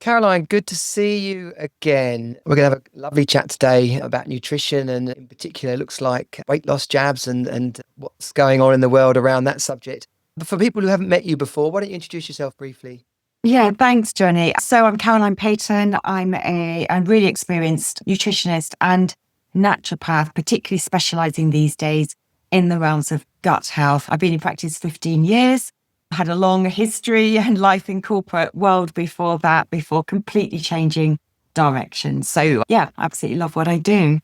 Caroline, good to see you again. We're going to have a lovely chat today about nutrition and in particular, it looks like weight loss jabs and what's going on in the world around that subject. But for people who haven't met you before, why don't you introduce yourself briefly? Yeah, thanks, Johnny. So I'm Caroline Peyton. I'm a really experienced nutritionist and naturopath, particularly specializing these days in the realms of gut health. I've been in practice 15 years, had a long history and life in corporate world before that, before completely changing direction. So yeah, absolutely love what I do.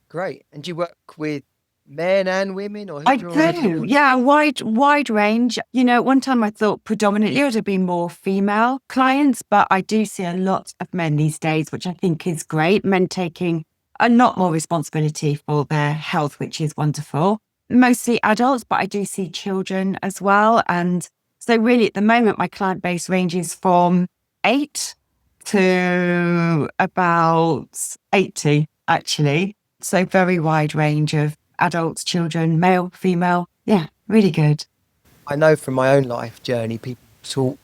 Great. And do you work with men and women or I who do you do. want to? Yeah, wide range. At one time I thought predominantly it would have been more female clients, but I do see a lot of men these days, which I think is great. Men taking a lot more responsibility for their health, which is wonderful. Mostly adults, but I do see children as well. And so really at the moment, my client base ranges from 8 to about 80, actually. So very wide range of adults, children, male, female. Yeah, really good. I know from my own life journey, people talk,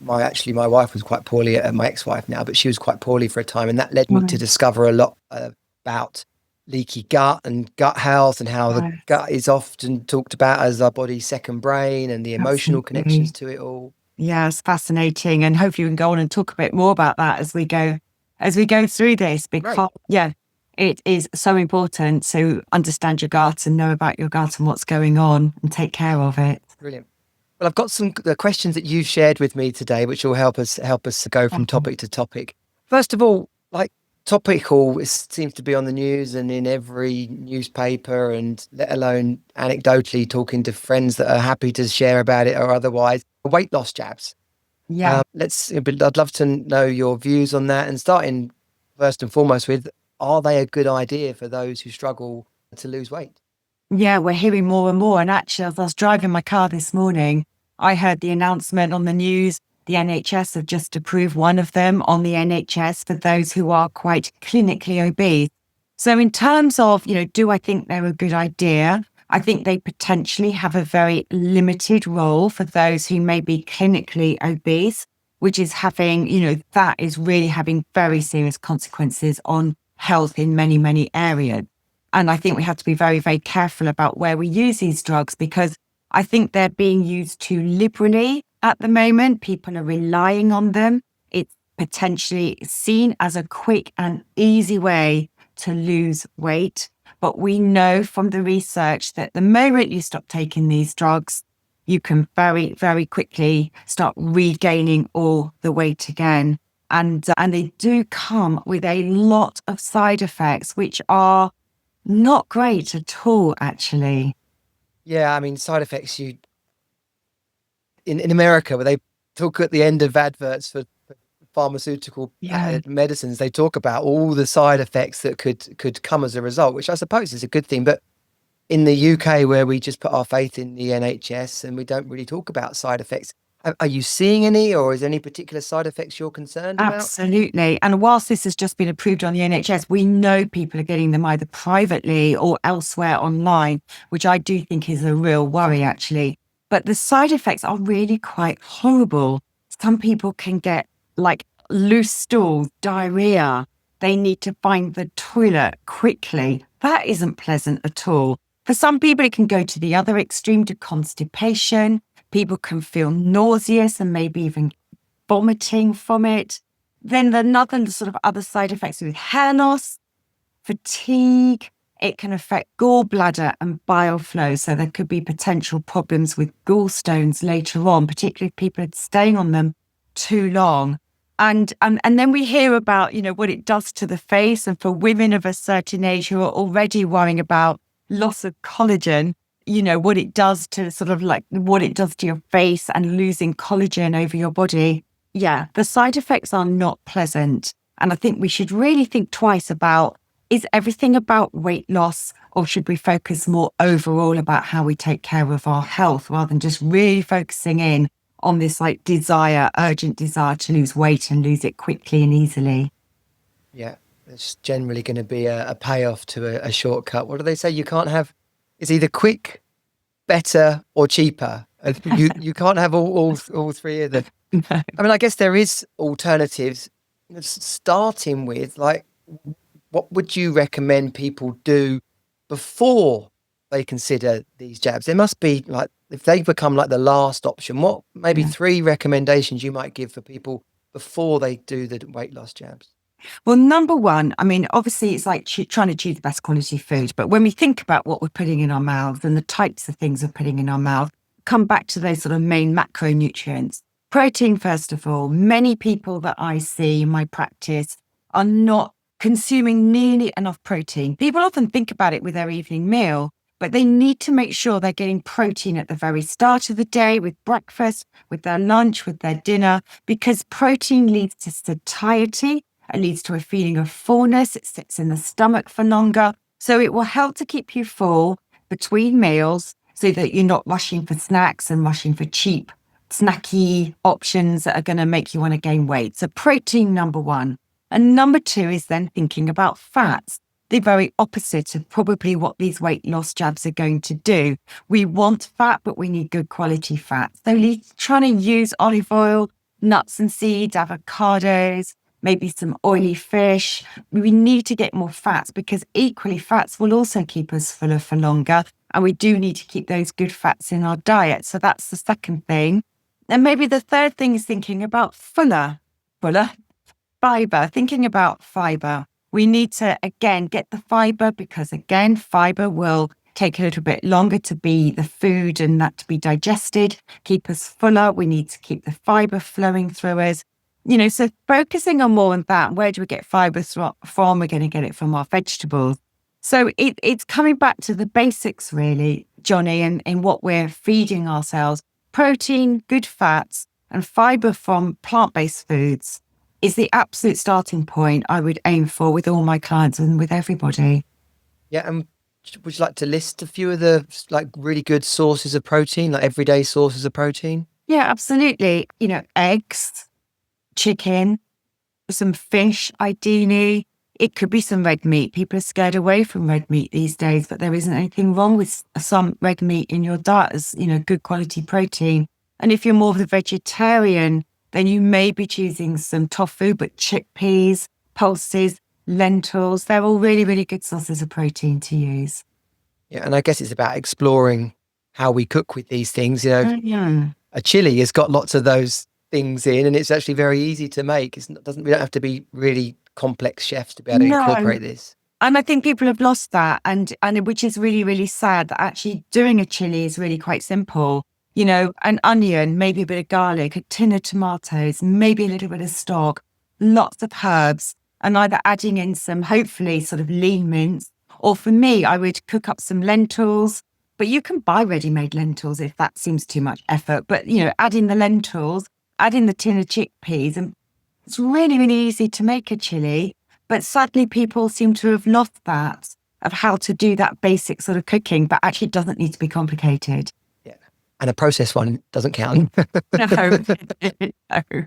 my wife was quite poorly, my ex-wife now, but she was quite poorly for a time. And that led me to Right. discover a lot about leaky gut and gut health and how the Right. gut is often talked about as our body's second brain and the emotional connections Absolutely. to it all. Yes, fascinating. And hopefully we can go on and talk a bit more about that as we go through this, Great. because yeah, it is so important to understand your gut and know about your gut and what's going on and take care of it. Brilliant. Well, I've got some questions that you've shared with me today, which will help us go from Mhm. topic to topic. First of all, like topical, it seems to be on the news and in every newspaper, and let alone anecdotally talking to friends that are happy to share about it or otherwise. Weight loss jabs. Yeah. I'd love to know your views on that, and starting first and foremost with, are they a good idea for those who struggle to lose weight? Yeah, we're hearing more and more. And actually, as I was driving my car this morning, I heard the announcement on the news. The NHS have just approved one of them on the NHS for those who are quite clinically obese. So, in terms of, do I think they're a good idea? I think they potentially have a very limited role for those who may be clinically obese, which is having, that is really having very serious consequences on health in many, many areas. And I think we have to be very, very careful about where we use these drugs, because I think they're being used too liberally at the moment. People are relying on them. It's potentially seen as a quick and easy way to lose weight. But we know from the research that the moment you stop taking these drugs, you can very, very quickly start regaining all the weight again. And they do come with a lot of side effects, which are not great at all, actually. Yeah, I mean, side effects in America, where they talk at the end of adverts for pharmaceutical Yeah, medicines, they talk about all the side effects that could come as a result, which I suppose is a good thing. But in the UK, where we just put our faith in the NHS and we don't really talk about side effects, are you seeing any, or is there any particular side effects you're concerned about? absolutely. And whilst this has just been approved on the NHS, we know people are getting them either privately or elsewhere online, which I do think is a real worry, actually. But the side effects are really quite horrible. Some people can get like loose stools, diarrhea. They need to find the toilet quickly. That isn't pleasant at all. For some people, it can go to the other extreme, to constipation. People can feel nauseous and maybe even vomiting from it. Then another sort of other side effects with hair loss, fatigue. It can affect gallbladder and bile flow. So there could be potential problems with gallstones later on, particularly if people are staying on them too long. And then we hear about, what it does to the face. And for women of a certain age who are already worrying about loss of collagen, what it does to sort of like what it does to your face and losing collagen over your body. Yeah, the side effects are not pleasant. And I think we should really think twice about, is everything about weight loss, or should we focus more overall about how we take care of our health, rather than just really focusing in on this like urgent desire to lose weight and lose it quickly and easily? Yeah, it's generally going to be a payoff to a shortcut. What do they say? You can't have, it's either quick, better, or cheaper. You can't have all three of them. I mean, I guess there is alternatives. starting with, like, what would you recommend people do before they consider these jabs? There must be, like, if they become like the last option, what maybe Yeah. 3 recommendations you might give for people before they do the weight loss jabs? Well, number one, I mean, obviously, it's like trying to choose the best quality food. But when we think about what we're putting in our mouths and the types of things we're putting in our mouth, come back to those sort of main macronutrients. Protein, first of all. Many people that I see in my practice are not consuming nearly enough protein. People often think about it with their evening meal, but they need to make sure they're getting protein at the very start of the day with breakfast, with their lunch, with their dinner, because protein leads to satiety. It leads to a feeling of fullness. It sits in the stomach for longer. So it will help to keep you full between meals so that you're not rushing for snacks and rushing for cheap, snacky options that are going to make you want to gain weight. So protein, number one. And number two is then thinking about fats, the very opposite of probably what these weight loss jabs are going to do. We want fat, but we need good quality fat. So trying to use olive oil, nuts and seeds, avocados, maybe some oily fish. We need to get more fats because equally fats will also keep us fuller for longer. And we do need to keep those good fats in our diet. So that's the second thing. And maybe the third thing is thinking about fuller fiber, thinking about fiber. We need to, again, get the fiber because, again, fiber will take a little bit longer to be the food and that to be digested, keep us fuller. We need to keep the fiber flowing through us. So focusing on more on that, where do we get fiber from? We're going to get it from our vegetables. So it's coming back to the basics, really, Johnny, and in what we're feeding ourselves. Protein, good fats, and fiber from plant-based foods is the absolute starting point I would aim for with all my clients and with everybody. Yeah, and would you like to list a few of the, like, really good sources of protein, like everyday sources of protein? Yeah, absolutely. Eggs, chicken, some fish, ideally. It could be some red meat. People are scared away from red meat these days, but there isn't anything wrong with some red meat in your diet as, good quality protein. And if you're more of a vegetarian, then you may be choosing some tofu, but chickpeas, pulses, lentils, they're all really, really good sources of protein to use. Yeah, and I guess it's about exploring how we cook with these things. Yeah. A chili has got lots of those things in, and it's actually very easy to make. We don't have to be really complex chefs to be able to No. incorporate this. And I think people have lost that, and which is really, really sad that actually doing a chili is really quite simple. An onion, maybe a bit of garlic, a tin of tomatoes, maybe a little bit of stock, lots of herbs, and either adding in some, hopefully, sort of lean mince. Or for me, I would cook up some lentils, but you can buy ready-made lentils if that seems too much effort. But, add in the lentils, add in the tin of chickpeas, and it's really, really easy to make a chili. But sadly, people seem to have lost that of how to do that basic sort of cooking, but actually it doesn't need to be complicated. Yeah. And a processed one doesn't count. No, no,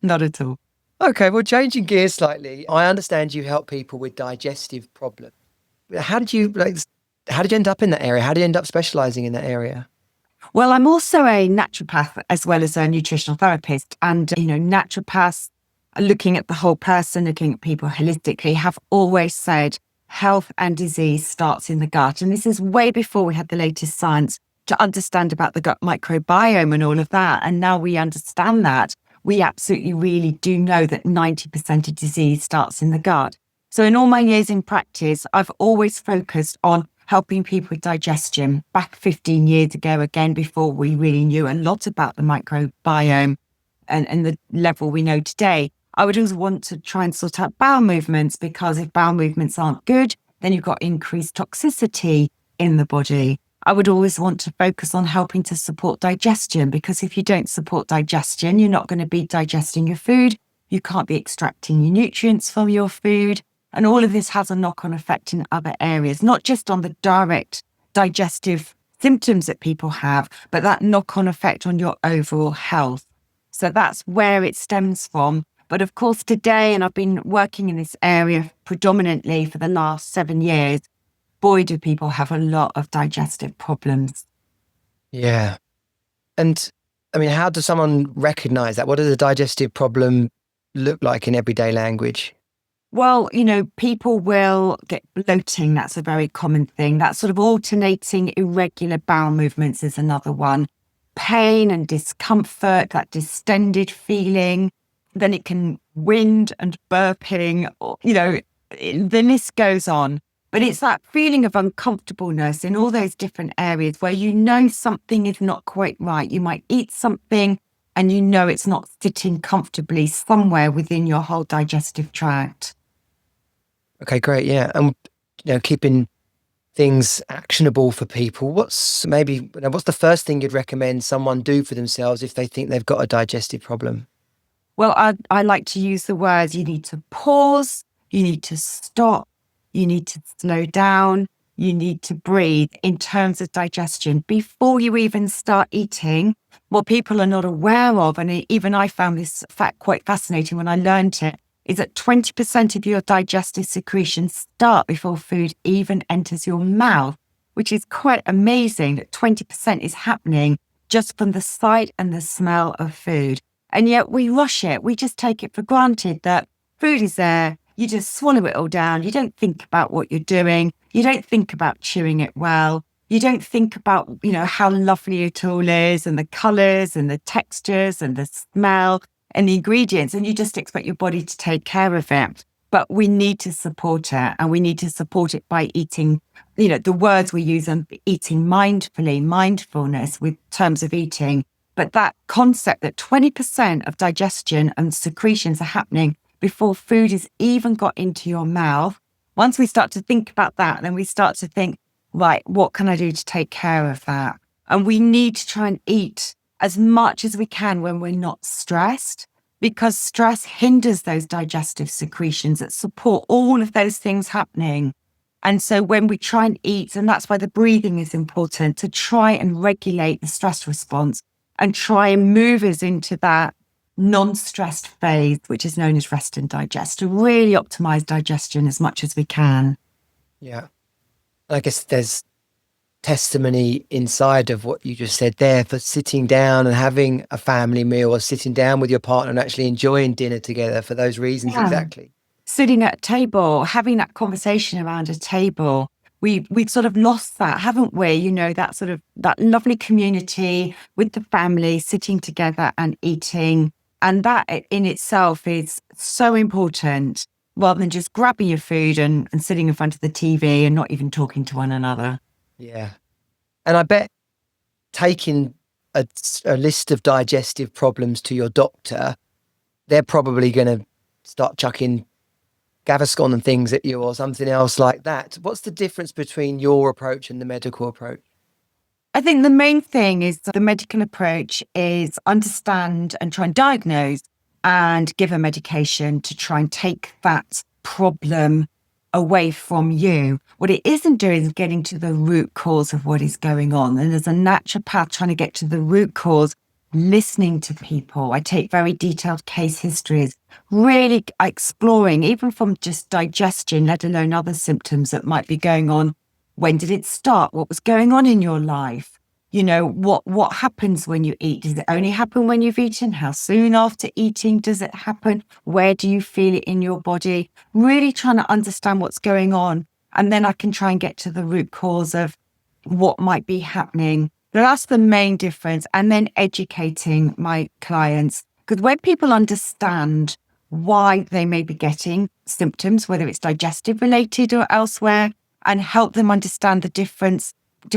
not at all. Okay, well, changing gears slightly, I understand you help people with digestive problems. How did you end up in that area? How did you end up specializing in that area? Well, I'm also a naturopath as well as a nutritional therapist. And, naturopaths, looking at the whole person, looking at people holistically, have always said health and disease starts in the gut. And this is way before we had the latest science to understand about the gut microbiome and all of that. And now we understand that. We absolutely really do know that 90% of disease starts in the gut. So in all my years in practice, I've always focused on helping people with digestion. Back 15 years ago, again, before we really knew a lot about the microbiome and the level we know today, I would always want to try and sort out bowel movements, because if bowel movements aren't good, then you've got increased toxicity in the body. I would always want to focus on helping to support digestion, because if you don't support digestion, you're not going to be digesting your food. You can't be extracting your nutrients from your food. And all of this has a knock-on effect in other areas, not just on the direct digestive symptoms that people have, but that knock-on effect on your overall health. So that's where it stems from. But of course, today, and I've been working in this area predominantly for the last 7 years, boy, do people have a lot of digestive problems. Yeah. And I mean, how does someone recognize that? What does a digestive problem look like in everyday language? Well, people will get bloating. That's a very common thing. That sort of alternating irregular bowel movements is another one. Pain and discomfort, that distended feeling. Then it can wind and burping, the list goes on. But it's that feeling of uncomfortableness in all those different areas where something is not quite right. You might eat something and it's not sitting comfortably somewhere within your whole digestive tract. Okay, great. Yeah. And, keeping things actionable for people. What's the first thing you'd recommend someone do for themselves if they think they've got a digestive problem? Well, I like to use the words, you need to pause, you need to stop, you need to slow down, you need to breathe in terms of digestion before you even start eating. What people are not aware of, and even I found this fact quite fascinating when I learned it, is that 20% of your digestive secretions start before food even enters your mouth, which is quite amazing that 20% is happening just from the sight and the smell of food. And yet we rush it. We just take it for granted that food is there. You just swallow it all down. You don't think about what you're doing. You don't think about chewing it well. You don't think about, how lovely it all is and the colors and the textures and the smell and the ingredients, and you just expect your body to take care of it. But we need to support it, and we need to support it by eating, the words we use and eating mindfully, mindfulness with terms of eating. But that concept that 20% of digestion and secretions are happening before food has even got into your mouth. Once we start to think about that, then we start to think, right, what can I do to take care of that? And we need to try and eat as much as we can when we're not stressed, because stress hinders those digestive secretions that support all of those things happening. And so when we try and eat, and that's why the breathing is important, to try and regulate the stress response and try and move us into that non-stressed phase, which is known as rest and digest, to really optimize digestion as much as we can. Yeah. I guess there's testimony inside of what you just said there for sitting down and having a family meal, or sitting down with your partner and actually enjoying dinner together for those reasons. Yeah. Exactly. Sitting at a table, having that conversation around a table. We've sort of lost that, haven't we? That lovely community with the family sitting together and eating. And that in itself is so important, rather than just grabbing your food and sitting in front of the TV and not even talking to one another. Yeah. And I bet taking a list of digestive problems to your doctor, they're probably going to start chucking Gaviscon and things at you or something else like that. What's the difference between your approach and the medical approach? I think the main thing is the medical approach is understand and try and diagnose and give a medication to try and take that problem away from you. What it isn't doing is getting to the root cause of what is going on. And as a naturopath trying to get to the root cause, listening to people. I take very detailed case histories, really exploring, even from just digestion, let alone other symptoms that might be going on. When did it start? What was going on in your life? What happens when you eat? Does it only happen when you've eaten? How soon after eating does it happen? Where do you feel it in your body? Really trying to understand what's going on. And then I can try and get to the root cause of what might be happening. That's the main difference. And then educating my clients. Because when people understand why they may be getting symptoms, whether it's digestive related or elsewhere, and help them understand the different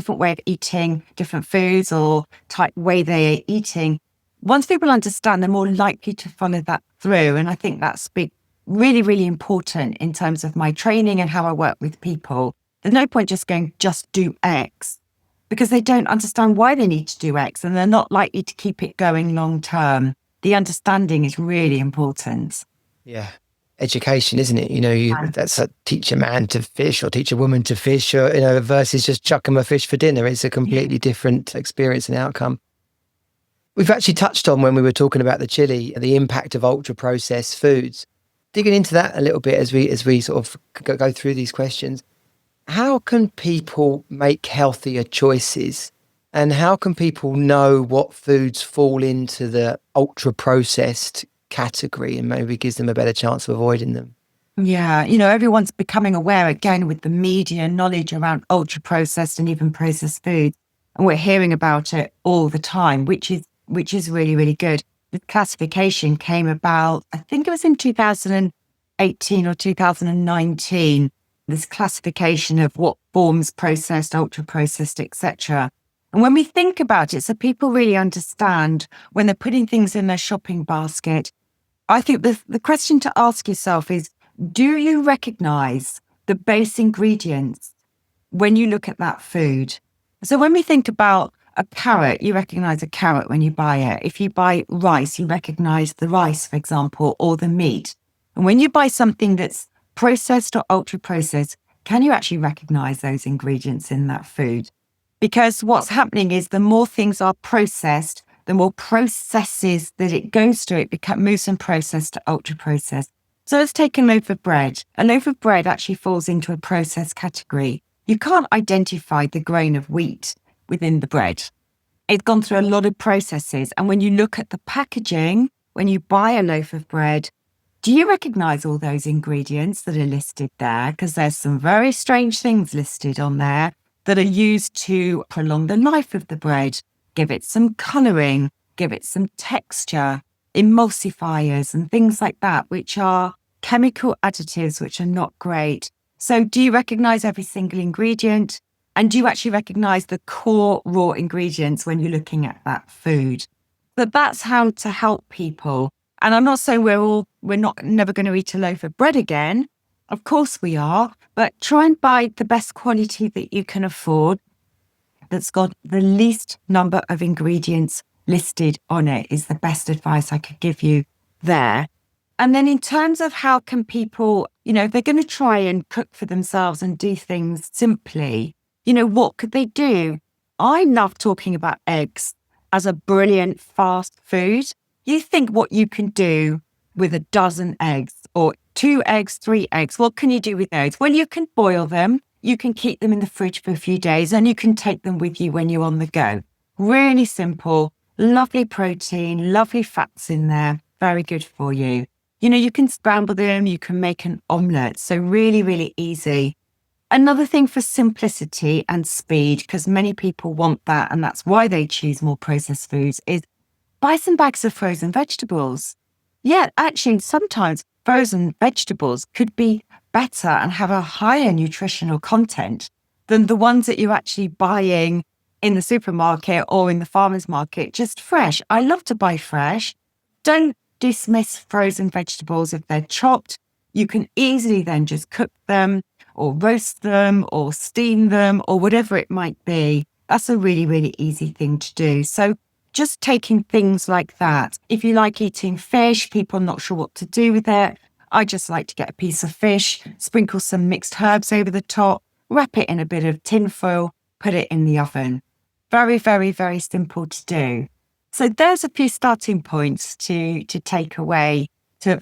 way of eating, different foods or type way they are eating. Once people understand, they're more likely to follow that through. And I think that's really, really important in terms of my training and how I work with people. There's no point just going, just do X, because they don't understand why they need to do X, and they're not likely to keep it going long term. The understanding is really important. Yeah. Education, isn't it? That's a teach a man to fish or teach a woman to fish, or, versus just chuck them a fish for dinner. It's a completely different experience and outcome. We've actually touched on, when we were talking about the chili, the impact of ultra processed foods. Digging into that a little bit as we sort of go through these questions. How can people make healthier choices, and how can people know what foods fall into the ultra processed category and maybe gives them a better chance of avoiding them. Yeah, everyone's becoming aware again with the media knowledge around ultra processed and even processed foods. And we're hearing about it all the time, which is really, really good. The classification came about, I think it was in 2018 or 2019, this classification of what forms processed, ultra processed, etc. And when we think about it, so people really understand when they're putting things in their shopping basket, I think the question to ask yourself is, do you recognize the base ingredients when you look at that food? So when we think about a carrot, you recognize a carrot when you buy it. If you buy rice, you recognize the rice, for example, or the meat. And when you buy something that's processed or ultra processed, can you actually recognize those ingredients in that food? Because what's happening is the more things are processed, the more processes that it goes through, it moves from processed to ultra processed. So let's take a loaf of bread. A loaf of bread actually falls into a processed category. You can't identify the grain of wheat within the bread. It's gone through a lot of processes. And when you look at the packaging, when you buy a loaf of bread, do you recognize all those ingredients that are listed there? Because there's some very strange things listed on there that are used to prolong the life of the bread, give it some colouring, give it some texture, emulsifiers and things like that, which are chemical additives, which are not great. So do you recognize every single ingredient? And do you actually recognize the core raw ingredients when you're looking at that food? But that's how to help people. And I'm not saying we're never going to eat a loaf of bread again. Of course we are, but try and buy the best quality that you can afford that's got the least number of ingredients listed on it is the best advice I could give you there. And then in terms of how can people, if they're going to try and cook for themselves and do things simply, what could they do? I love talking about eggs as a brilliant fast food. You think what you can do with a dozen eggs or 2 eggs, 3 eggs. What can you do with those? Well, you can boil them. You can keep them in the fridge for a few days and you can take them with you when you're on the go. Really simple, lovely protein, lovely fats in there. Very good for you. You can scramble them. You can make an omelette. So really, really easy. Another thing for simplicity and speed, because many people want that, and that's why they choose more processed foods, is buy some bags of frozen vegetables. Yeah, actually, sometimes frozen vegetables could be better and have a higher nutritional content than the ones that you're actually buying in the supermarket or in the farmer's market, just fresh. I love to buy fresh. Don't dismiss frozen vegetables if they're chopped. You can easily then just cook them or roast them or steam them or whatever it might be. That's a really, really easy thing to do. So just taking things like that. If you like eating fish, people are not sure what to do with it. I just like to get a piece of fish, sprinkle some mixed herbs over the top, wrap it in a bit of tin foil, put it in the oven. Very, very, very simple to do. So there's a few starting points to take away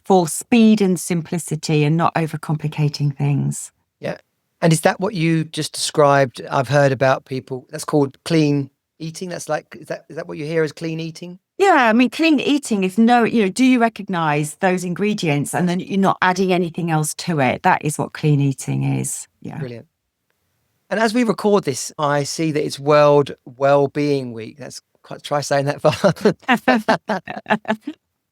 for speed and simplicity and not overcomplicating things. Yeah. And is that what you just described? I've heard about people, that's called clean eating. Is that what you hear as clean eating? Yeah, I mean, clean eating is do you recognize those ingredients and then you're not adding anything else to it? That is what clean eating is. Yeah. Brilliant. And as we record this, I see that it's World Wellbeing Week. That's quite, try saying that fast.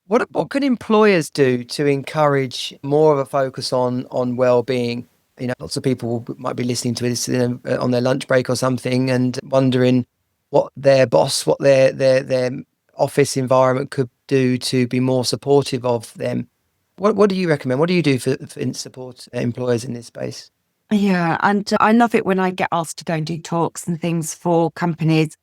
What can employers do to encourage more of a focus on well-being? Lots of people might be listening to this on their lunch break or something and wondering what their boss, what their office environment could do to be more supportive of them. What do you recommend? What do you do for support employers in this space? Yeah, and I love it when I get asked to go and do talks and things for companies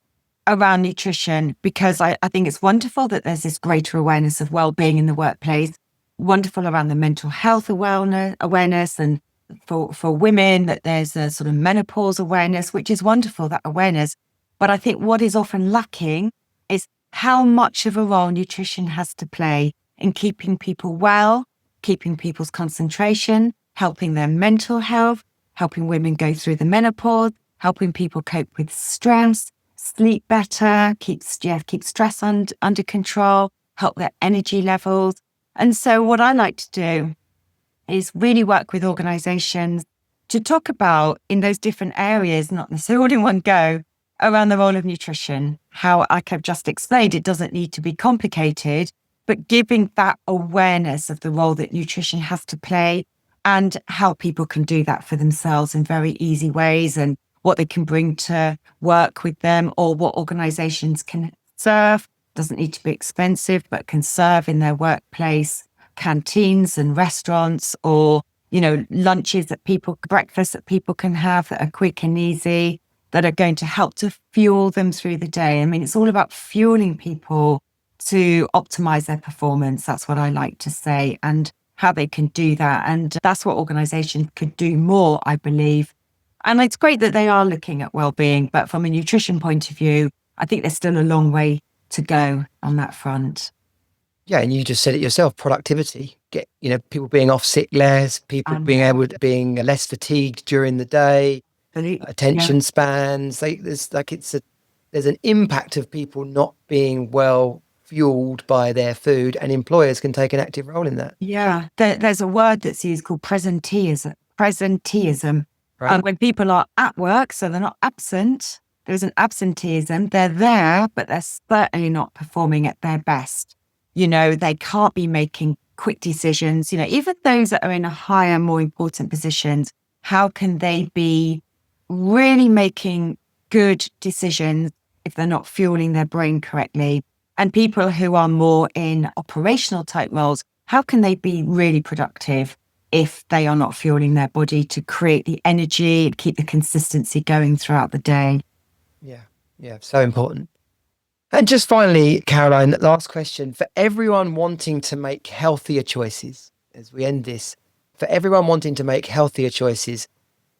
around nutrition, because I think it's wonderful that there's this greater awareness of well-being in the workplace, wonderful around the mental health awareness and for women that there's a sort of menopause awareness, which is wonderful, that awareness. But I think what is often lacking is how much of a role nutrition has to play in keeping people well, keeping people's concentration, helping their mental health, helping women go through the menopause, helping people cope with stress, sleep better, keep stress under control, help their energy levels. And so what I like to do is really work with organizations to talk about in those different areas, not necessarily all in one go, around the role of nutrition. How, like I've just explained, it doesn't need to be complicated, but giving that awareness of the role that nutrition has to play and how people can do that for themselves in very easy ways and what they can bring to work with them or what organizations can serve. Doesn't need to be expensive, but can serve in their workplace, canteens and restaurants, or, lunches that breakfast that people can have that are quick and easy, that are going to help to fuel them through the day. I mean, it's all about fueling people to optimize their performance. That's what I like to say, and how they can do that. And that's what organizations could do more, I believe. And it's great that they are looking at well-being, but from a nutrition point of view, I think there's still a long way to go on that front. Yeah, and you just said it yourself, productivity. Get, people being off sick less, people being less fatigued during the day, attention spans. There's an impact of people not being well fueled by their food, and employers can take an active role in that. Yeah, there's a word that's used called presenteeism. Right. When people are at work, so they're not absent, there's an absenteeism. They're there, but they're certainly not performing at their best. They can't be making quick decisions. Even those that are in a higher, more important positions, how can they be really making good decisions if they're not fueling their brain correctly? And people who are more in operational type roles, how can they be really productive if they are not fueling their body to create the energy and keep the consistency going throughout the day? Yeah, so important. And just finally, Caroline, last question. For everyone wanting to make healthier choices, as we end this, for everyone wanting to make healthier choices,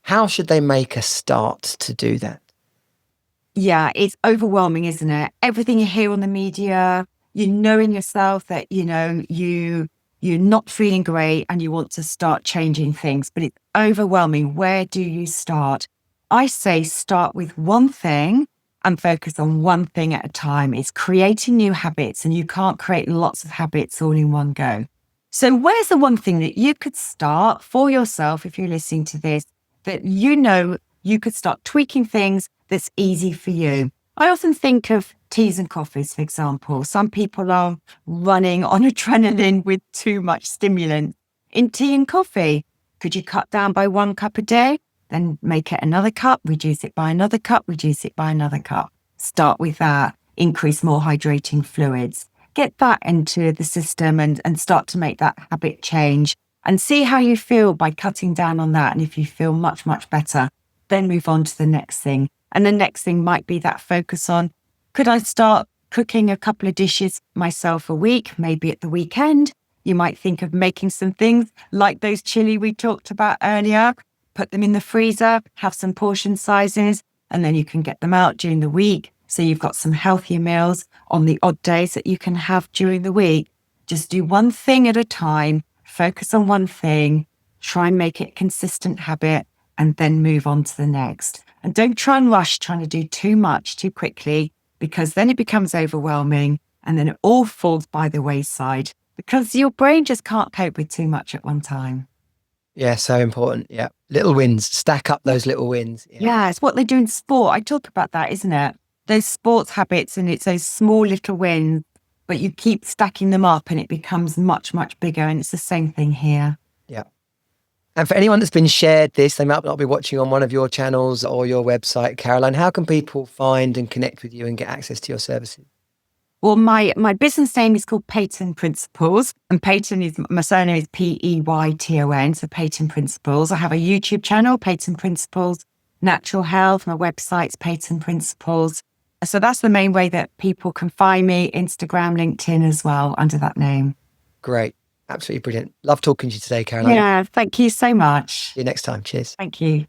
how should they make a start to do that? Yeah, it's overwhelming, isn't it? Everything you hear on the media, in yourself that, you're not feeling great and you want to start changing things, but it's overwhelming. Where do you start? I say start with one thing and focus on one thing at a time. It's creating new habits, and you can't create lots of habits all in one go. So where's the one thing that you could start for yourself, if you're listening to this, that you could start tweaking things that's easy for you? I often think of teas and coffees, for example. Some people are running on adrenaline with too much stimulant. In tea and coffee, could you cut down by 1 cup a day? Then make it another cup, reduce it by another cup, reduce it by another cup. Start with that. Increase more hydrating fluids. Get that into the system and start to make that habit change, and see how you feel by cutting down on that. And if you feel much, much better, then move on to the next thing. And the next thing might be that focus on, could I start cooking a couple of dishes myself a week, maybe at the weekend? You might think of making some things like those chili we talked about earlier, put them in the freezer, have some portion sizes, and then you can get them out during the week. So you've got some healthier meals on the odd days that you can have during the week. Just do one thing at a time, focus on one thing, try and make it a consistent habit, and then move on to the next. And don't try and rush trying to do too much too quickly, because then it becomes overwhelming and then it all falls by the wayside because your brain just can't cope with too much at one time. Yeah, so important. Yeah. Little wins. Stack up those little wins. Yeah, it's what they do in sport. I talk about that, isn't it? Those sports habits, and it's those small little wins, but you keep stacking them up and it becomes much, much bigger. And it's the same thing here. Yeah. And for anyone that's been shared this, they might not be watching on one of your channels or your website, Caroline, how can people find and connect with you and get access to your services? Well, my business name is called Peyton Principles, and Peyton is, my surname is Peyton, so Peyton Principles. I have a YouTube channel, Peyton Principles, Natural Health. My website's Peyton Principles. So that's the main way that people can find me, Instagram, LinkedIn as well, under that name. Great. Absolutely brilliant. Love talking to you today, Caroline. Yeah, thank you so much. See you next time. Cheers. Thank you.